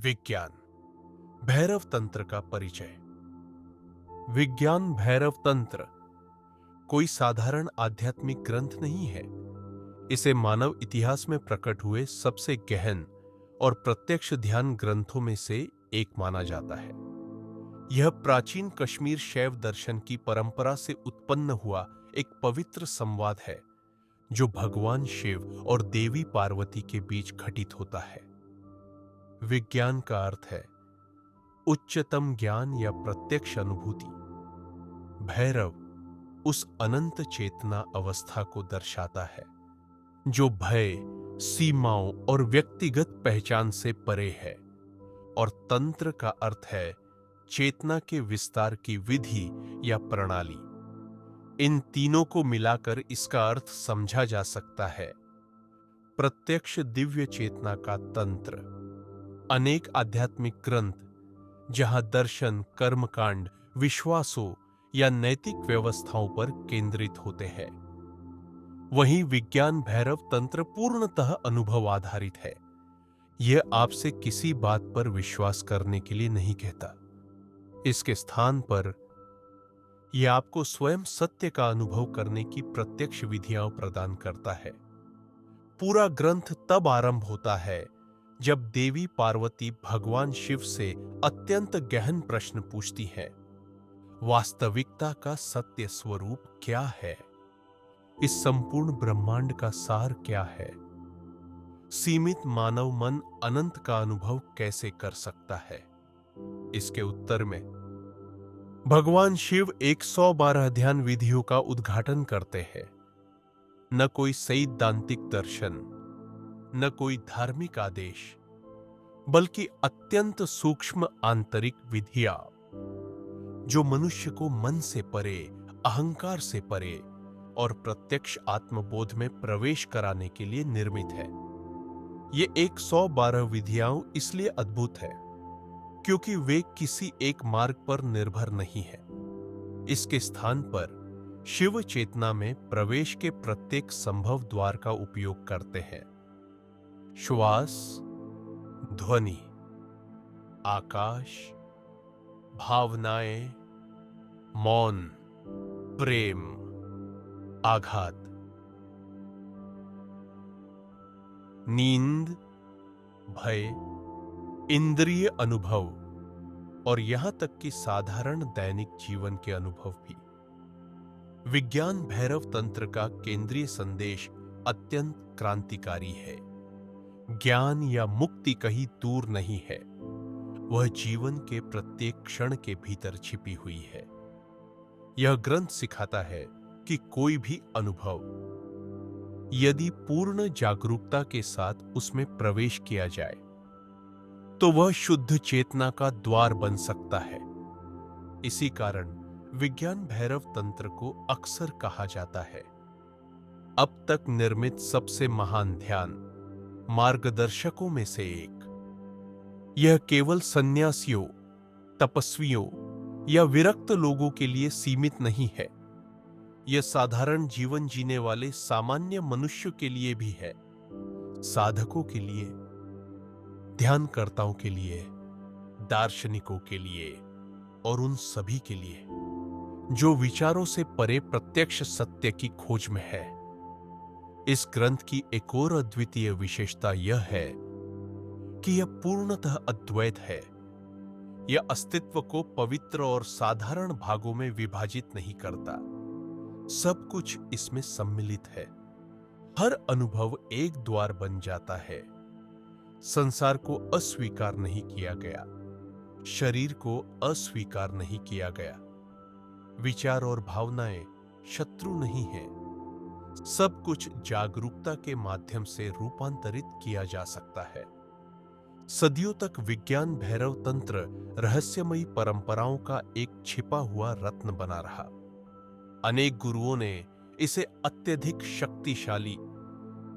विज्ञान भैरव तंत्र का परिचय। विज्ञान भैरव तंत्र कोई साधारण आध्यात्मिक ग्रंथ नहीं है। इसे मानव इतिहास में प्रकट हुए सबसे गहन और प्रत्यक्ष ध्यान ग्रंथों में से एक माना जाता है। यह प्राचीन कश्मीर शैव दर्शन की परंपरा से उत्पन्न हुआ एक पवित्र संवाद है, जो भगवान शिव और देवी पार्वती के बीच घटित होता है। विज्ञान का अर्थ है उच्चतम ज्ञान या प्रत्यक्ष अनुभूति। भैरव उस अनंत चेतना अवस्था को दर्शाता है जो भय, सीमाओं और व्यक्तिगत पहचान से परे है, और तंत्र का अर्थ है चेतना के विस्तार की विधि या प्रणाली। इन तीनों को मिलाकर इसका अर्थ समझा जा सकता है प्रत्यक्ष दिव्य चेतना का तंत्र। अनेक आध्यात्मिक ग्रंथ जहां दर्शन, कर्मकांड, विश्वासों या नैतिक व्यवस्थाओं पर केंद्रित होते हैं, वहीं विज्ञान भैरव तंत्र पूर्णतः अनुभव आधारित है। यह आपसे किसी बात पर विश्वास करने के लिए नहीं कहता। इसके स्थान पर यह आपको स्वयं सत्य का अनुभव करने की प्रत्यक्ष विधियां प्रदान करता है। पूरा ग्रंथ तब आरंभ होता है जब देवी पार्वती भगवान शिव से अत्यंत गहन प्रश्न पूछती है, वास्तविकता का सत्य स्वरूप क्या है? इस संपूर्ण ब्रह्मांड का सार क्या है? सीमित मानव मन अनंत का अनुभव कैसे कर सकता है? इसके उत्तर में भगवान शिव 112 ध्यान विधियों का उद्घाटन करते हैं। न कोई सैद्धांतिक दर्शन, न कोई धार्मिक आदेश, बल्कि अत्यंत सूक्ष्म आंतरिक विधियां जो मनुष्य को मन से परे, अहंकार से परे और प्रत्यक्ष आत्मबोध में प्रवेश कराने के लिए निर्मित है। ये 112 विधियां इसलिए अद्भुत है क्योंकि वे किसी एक मार्ग पर निर्भर नहीं है। इसके स्थान पर शिव चेतना में प्रवेश के प्रत्येक संभव द्वार का उपयोग करते हैं। श्वास, ध्वनि, आकाश, भावनाएं, मौन, प्रेम, आघात, नींद, भय, इंद्रिय अनुभव और यहां तक कि साधारण दैनिक जीवन के अनुभव भी। विज्ञान भैरव तंत्र का केंद्रीय संदेश अत्यंत क्रांतिकारी है। ज्ञान या मुक्ति कहीं दूर नहीं है, वह जीवन के प्रत्येक क्षण के भीतर छिपी हुई है। यह ग्रंथ सिखाता है कि कोई भी अनुभव, यदि पूर्ण जागरूकता के साथ उसमें प्रवेश किया जाए, तो वह शुद्ध चेतना का द्वार बन सकता है। इसी कारण विज्ञान भैरव तंत्र को अक्सर कहा जाता है अब तक निर्मित सबसे महान ध्यान मार्गदर्शकों में से एक। यह केवल सन्यासियों, तपस्वियों या विरक्त लोगों के लिए सीमित नहीं है। यह साधारण जीवन जीने वाले सामान्य मनुष्य के लिए भी है, साधकों के लिए, ध्यानकर्ताओं के लिए, दार्शनिकों के लिए और उन सभी के लिए जो विचारों से परे प्रत्यक्ष सत्य की खोज में है। इस ग्रंथ की एक और अद्वितीय विशेषता यह है कि यह पूर्णतः अद्वैत है। यह अस्तित्व को पवित्र और साधारण भागों में विभाजित नहीं करता। सब कुछ इसमें सम्मिलित है। हर अनुभव एक द्वार बन जाता है। संसार को अस्वीकार नहीं किया गया, शरीर को अस्वीकार नहीं किया गया, विचार और भावनाएं शत्रु नहीं हैं। सब कुछ जागरूकता के माध्यम से रूपांतरित किया जा सकता है। सदियों तक विज्ञान भैरव तंत्र रहस्यमयी परंपराओं का एक छिपा हुआ रत्न बना रहा। अनेक गुरुओं ने इसे अत्यधिक शक्तिशाली,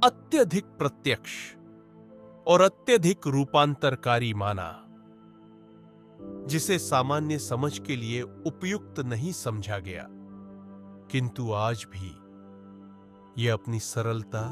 अत्यधिक प्रत्यक्ष और अत्यधिक रूपांतरकारी माना, जिसे सामान्य समझ के लिए उपयुक्त नहीं समझा गया। किंतु आज भी यह अपनी सरलता,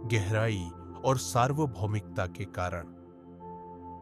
गहराई और सार्वभौमिकता के कारण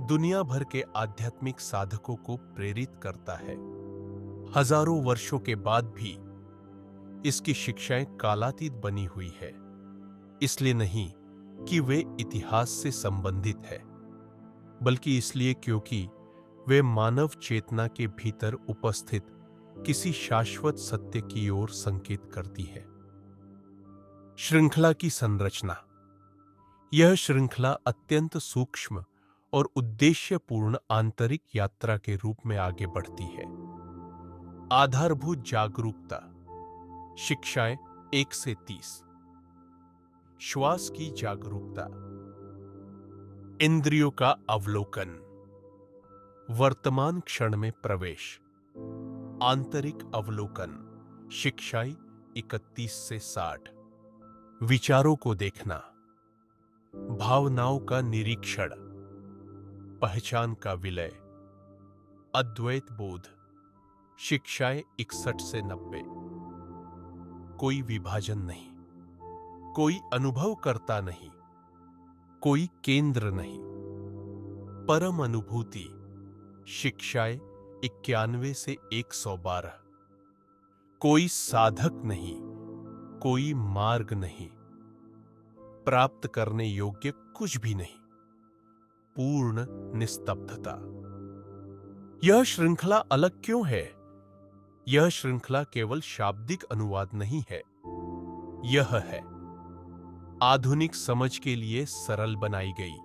दुनिया भर के आध्यात्मिक साधकों को प्रेरित करता है। हजारों वर्षों के बाद भी इसकी शिक्षाएं कालातीत बनी हुई है, इसलिए नहीं कि वे इतिहास से संबंधित है, बल्कि इसलिए क्योंकि वे मानव चेतना के भीतर उपस्थित किसी शाश्वत सत्य की ओर संकेत करती है। श्रृंखला की संरचना। यह श्रृंखला अत्यंत सूक्ष्म और उद्देश्यपूर्ण आंतरिक यात्रा के रूप में आगे बढ़ती है। आधारभूत जागरूकता। शिक्षाएं 1 से 30। श्वास की जागरूकता। इंद्रियों का अवलोकन। वर्तमान क्षण में प्रवेश। आंतरिक अवलोकन। शिक्षाएं 31 से 60। विचारों को देखना। भावनाओं का निरीक्षण। पहचान का विलय। अद्वैत बोध। शिक्षाएं 61 से 90। कोई विभाजन नहीं, कोई अनुभव करता नहीं, कोई केंद्र नहीं। परम अनुभूति। शिक्षाएं 91 से 112। कोई साधक नहीं, कोई मार्ग नहीं, प्राप्त करने योग्य कुछ भी नहीं, पूर्ण निस्तब्धता। यह श्रृंखला अलग क्यों है? यह श्रृंखला केवल शाब्दिक अनुवाद नहीं है, यह है आधुनिक समझ के लिए सरल बनाई गई,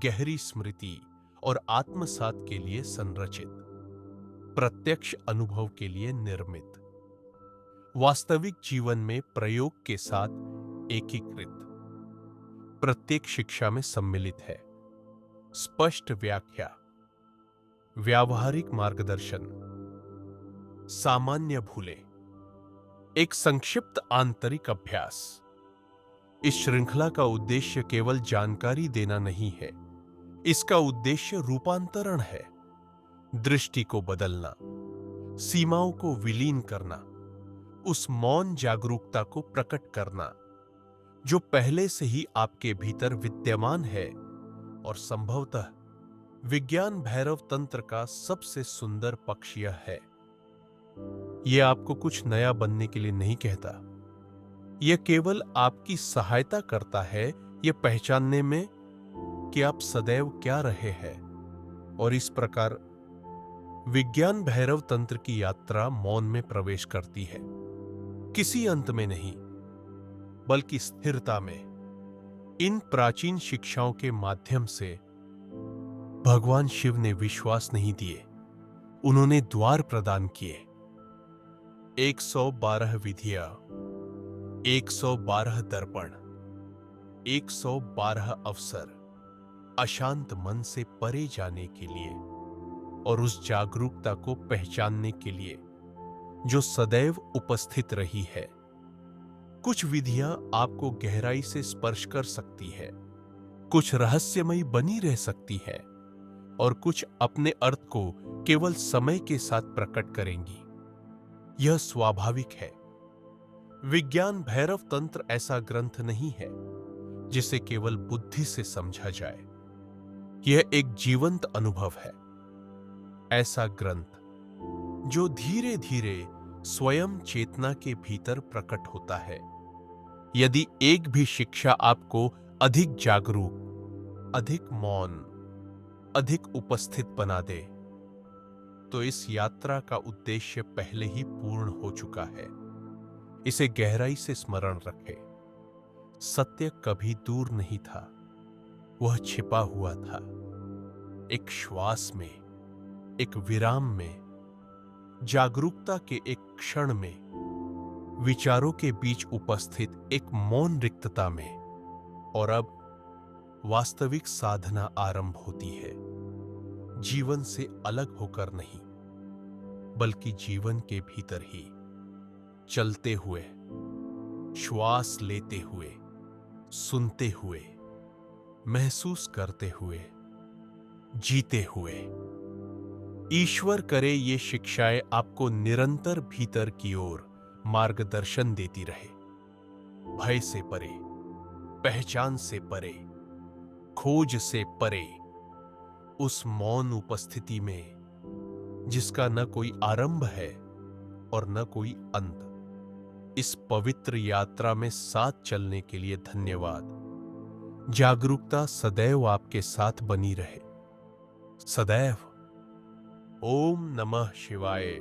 गहरी स्मृति और आत्मसात के लिए संरचित, प्रत्यक्ष अनुभव के लिए निर्मित, वास्तविक जीवन में प्रयोग के साथ एकीकृत, प्रत्येक शिक्षा में सम्मिलित है। स्पष्ट व्याख्या, व्यावहारिक मार्गदर्शन, सामान्य भूलें, एक संक्षिप्त आंतरिक अभ्यास। इस श्रृंखला का उद्देश्य केवल जानकारी देना नहीं है, इसका उद्देश्य रूपांतरण है। दृष्टि को बदलना, सीमाओं को विलीन करना, उस मौन जागरूकता को प्रकट करना जो पहले से ही आपके भीतर विद्यमान है। और संभवतः विज्ञान भैरव तंत्र का सबसे सुंदर पक्ष यह है, यह आपको कुछ नया बनने के लिए नहीं कहता, यह केवल आपकी सहायता करता है यह पहचानने में कि आप सदैव क्या रहे हैं। और इस प्रकार विज्ञान भैरव तंत्र की यात्रा मौन में प्रवेश करती है, किसी अंत में नहीं बल्कि स्थिरता में। इन प्राचीन शिक्षाओं के माध्यम से भगवान शिव ने विश्वास नहीं दिए, उन्होंने द्वार प्रदान किए। 112 विधियां, 112 दर्पण, 112 अवसर अशांत मन से परे जाने के लिए और उस जागरूकता को पहचानने के लिए जो सदैव उपस्थित रही है। कुछ विधियां आपको गहराई से स्पर्श कर सकती है, कुछ रहस्यमयी बनी रह सकती है और कुछ अपने अर्थ को केवल समय के साथ प्रकट करेंगी। यह स्वाभाविक है। विज्ञान भैरव तंत्र ऐसा ग्रंथ नहीं है जिसे केवल बुद्धि से समझा जाए, यह एक जीवंत अनुभव है। ऐसा ग्रंथ जो धीरे धीरे स्वयं चेतना के भीतर प्रकट होता है। यदि एक भी शिक्षा आपको अधिक जागरूक, अधिक मौन, अधिक उपस्थित बना दे, तो इस यात्रा का उद्देश्य पहले ही पूर्ण हो चुका है। इसे गहराई से स्मरण रखें। सत्य कभी दूर नहीं था, वह छिपा हुआ था, एक श्वास में, एक विराम में, जागरूकता के एक क्षण में, विचारों के बीच उपस्थित एक मौन रिक्तता में। और अब वास्तविक साधना आरंभ होती है, जीवन से अलग होकर नहीं बल्कि जीवन के भीतर ही, चलते हुए, श्वास लेते हुए, सुनते हुए, महसूस करते हुए, जीते हुए। ईश्वर करे ये शिक्षाएं आपको निरंतर भीतर की ओर मार्गदर्शन देती रहे, भय से परे, पहचान से परे, खोज से परे, उस मौन उपस्थिति में जिसका न कोई आरंभ है और न कोई अंत। इस पवित्र यात्रा में साथ चलने के लिए धन्यवाद। जागरूकता सदैव आपके साथ बनी रहे, सदैव। ओम नमः शिवाय।